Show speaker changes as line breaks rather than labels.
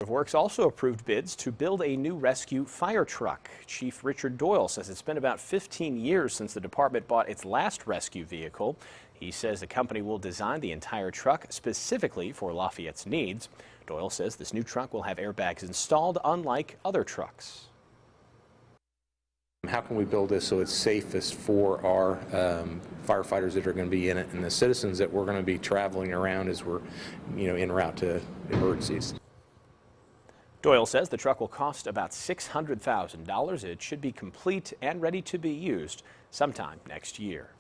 of Works also approved bids to build a new rescue fire truck. Chief Richard Doyle says it's been about 15 years since the department bought its last rescue vehicle. He says the company will design the entire truck specifically for Lafayette's needs. Doyle says this new truck will have airbags installed, unlike other trucks.
How can we build this so it's safest for our firefighters that are going to be in it and the citizens that we're going to be traveling around as we're, en route to emergencies?
Doyle says the truck will cost about $600,000. It should be complete and ready to be used sometime next year.